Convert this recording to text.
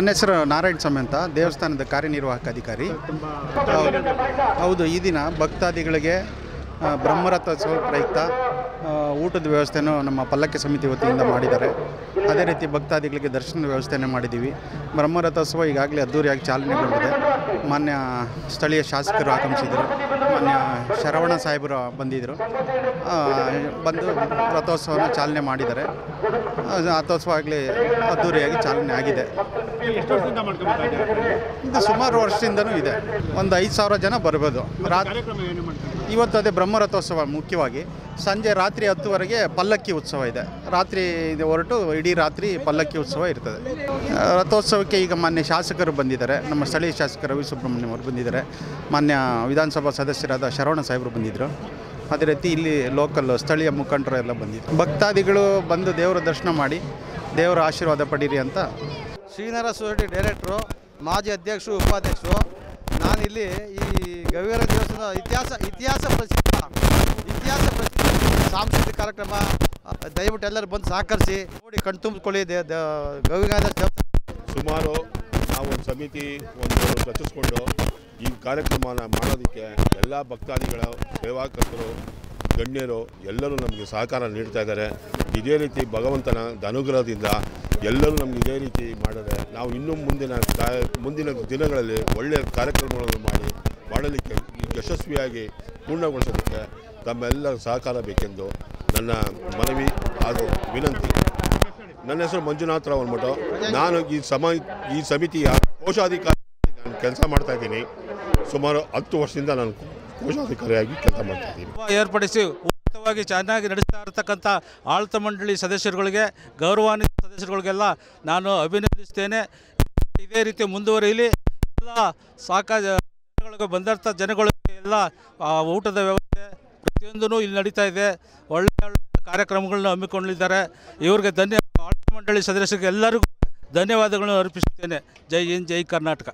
ನನ್ನ ಹೆಸರು ನಾರಾಯಣ ಸ್ವಾಮಿ ಅಂತ, ದೇವಸ್ಥಾನದ ಕಾರ್ಯನಿರ್ವಾಹಕ ಅಧಿಕಾರಿ. ಹೌದು, ಈ ದಿನ ಭಕ್ತಾದಿಗಳಿಗೆ ಬ್ರಹ್ಮರಥೋತ್ಸವ ಪ್ರಯುಕ್ತ ಊಟದ ವ್ಯವಸ್ಥೆನೂ ನಮ್ಮ ಪಲ್ಲಕ್ಕಿ ಸಮಿತಿ ವತಿಯಿಂದ ಮಾಡಿದ್ದಾರೆ. ಅದೇ ರೀತಿ ಭಕ್ತಾದಿಗಳಿಗೆ ದರ್ಶನದ ವ್ಯವಸ್ಥೆಯನ್ನು ಮಾಡಿದ್ದೀವಿ. ಬ್ರಹ್ಮರಥೋತ್ಸವ ಈಗಾಗಲೇ ಅದ್ದೂರಿಯಾಗಿ ಚಾಲನೆಗೊಂಡಿದೆ. ಮಾನ್ಯ ಸ್ಥಳೀಯ ಶಾಸಕರು ಆಗಮಿಸಿದರು, ಮಾನ್ಯ ಶರವಣ ಸಾಹೇಬರು ಬಂದಿದ್ದರು, ಬಂದು ರಥೋತ್ಸವನ ಚಾಲನೆ ಮಾಡಿದ್ದಾರೆ. ರಥೋತ್ಸವ ಆಗಲಿ ಅದ್ದೂರಿಯಾಗಿ ಚಾಲನೆ ಆಗಿದೆ. ಇದು ಸುಮಾರು ವರ್ಷದಿಂದನೂ ಇದೆ. ಒಂದು 5,000 ಜನ ಬರ್ಬೋದು. ಇವತ್ತು ಅದೇ ಬ್ರಹ್ಮರಥೋತ್ಸವ ಮುಖ್ಯವಾಗಿ ಸಂಜೆ ರಾತ್ರಿ 10ವರೆಗೆ ಪಲ್ಲಕ್ಕಿ ಉತ್ಸವ ಇದೆ. ರಾತ್ರಿ ಇದು ಹೊರಟು ಇಡೀ ರಾತ್ರಿ ಪಲ್ಲಕ್ಕಿ ಉತ್ಸವ ಇರ್ತದೆ. ರಥೋತ್ಸವಕ್ಕೆ ಈಗ ಮಾನ್ಯ ಶಾಸಕರು ಬಂದಿದ್ದಾರೆ. ನಮ್ಮ ಸ್ಥಳೀಯ ಶಾಸಕರು ರವಿ ಸುಬ್ರಹ್ಮಣ್ಯಂ ಅವರು ಬಂದಿದ್ದಾರೆ. ಮಾನ್ಯ ವಿಧಾನಸಭಾ ಸದಸ್ಯರಾದ ಶರವಣ ಸಾಹೇಬರು ಬಂದಿದ್ದರು. ಅದೇ ರೀತಿ ಇಲ್ಲಿ ಲೋಕಲ್ ಸ್ಥಳೀಯ ಮುಖಂಡರು ಎಲ್ಲ ಬಂದಿದ್ದರು. ಭಕ್ತಾದಿಗಳು ಬಂದು ದೇವರ ದರ್ಶನ ಮಾಡಿ ದೇವರ ಆಶೀರ್ವಾದ ಪಡೀರಿ ಅಂತ. ಶ್ರೀನರ ಸೊಸೈಟಿ ಡೈರೆಕ್ಟ್ರು, ಮಾಜಿ ಅಧ್ಯಕ್ಷರು, ಉಪಾಧ್ಯಕ್ಷರು. ನಾನಿಲ್ಲಿ ಈ ಗವಿವರ ದೇವಸ್ಥಾನದ ಇತಿಹಾಸ ಪ್ರಸಿದ್ಧ ಸಾಂಸ್ಕೃತಿಕ ಕಾರ್ಯಕ್ರಮ. ದಯವಿಟ್ಟು ಎಲ್ಲರೂ ಬಂದು ಸಹಕರಿಸಿ ನೋಡಿ ಕಣ್ತುಂಬಿಕೊಳ್ಳಿ. ಗವಿಗಾದ ಸುಮಾರು ನಾವು ಒಂದು ಸಮಿತಿ ರಚಿಸ್ಕೊಂಡು ಈ ಕಾರ್ಯಕ್ರಮನ ಮಾಡೋದಕ್ಕೆ ಎಲ್ಲ ಭಕ್ತಾದಿಗಳ ಸೇವಾಕರ್ತರು, ಗಣ್ಯರು ಎಲ್ಲರೂ ನಮಗೆ ಸಹಕಾರ ನೀಡ್ತಾ ಇದ್ದಾರೆ. ಇದೇ ರೀತಿ ಭಗವಂತನ ಅನುಗ್ರಹದಿಂದ ಎಲ್ಲರೂ ನಮ್ಗೆ ಇದೇ ರೀತಿ ಮಾಡಿದ್ರೆ ನಾವು ಇನ್ನೂ ಮುಂದಿನ ದಿನಗಳಲ್ಲಿ ಒಳ್ಳೆಯ ಕಾರ್ಯಕ್ರಮಗಳನ್ನು ಮಾಡಲಿಕ್ಕೆ ಯಶಸ್ವಿಯಾಗಿ ಪೂರ್ಣಗೊಳಿಸೋದಕ್ಕೆ ತಮ್ಮೆಲ್ಲರ ಸಹಕಾರ ಬೇಕೆಂದು ನನ್ನ ಮನವಿ ಹಾಗೂ ವಿನಂತಿ. ನನ್ನ ಹೆಸರು ಮಂಜುನಾಥ್ ರಾವ್ ಅಂದ್ಬಿಟ್ಟು ನಾನು ಈ ಸಮಿತಿಯ ಕೋಶಾಧಿಕಾರಿ ನಾನು ಕೆಲಸ ಮಾಡ್ತಾಯಿದ್ದೀನಿ. ಸುಮಾರು 10 ವರ್ಷದಿಂದ ನಾನು ಕೋಶಾಧಿಕಾರಿಯಾಗಿ ಕೆಲಸ ಮಾಡ್ತಾಯಿದ್ದೀನಿ. ಏರ್ಪಡಿಸಿ ಉಚಿತವಾಗಿ ಚೆನ್ನಾಗಿ ನಡೆಸ್ತಾ ಇರತಕ್ಕಂಥ ಆಡಳಿತ ಮಂಡಳಿ ಸದಸ್ಯರುಗಳಿಗೆ, ಗೌರವಾನ್ವಿತ ಸದಸ್ಯರುಗಳಿಗೆಲ್ಲ ನಾನು ಅಭಿನಂದಿಸ್ತೇನೆ. ಇದೇ ರೀತಿ ಮುಂದುವರಿಯಲಿ. ಎಲ್ಲ ಜನಗಳಿಗೆ ಬಂದಂಥ ಜನಗಳಿಗೆ ಎಲ್ಲ ಊಟದ ವ್ಯವಸ್ಥೆ ಪ್ರತಿಯೊಂದೂ ಇಲ್ಲಿ ನಡೀತಾ ಇದೆ. ಒಳ್ಳೆಯ ಕಾರ್ಯಕ್ರಮಗಳನ್ನ ಹಮ್ಮಿಕೊಂಡಿದ್ದಾರೆ. ಇವರಿಗೆ ಆಡಳಿತ ಮಂಡಳಿ ಸದಸ್ಯರಿಗೆ ಎಲ್ಲರಿಗೂ ಧನ್ಯವಾದಗಳನ್ನು ಅರ್ಪಿಸುತ್ತೇನೆ. ಜೈ ಹಿಂದ್, ಜೈ ಕರ್ನಾಟಕ.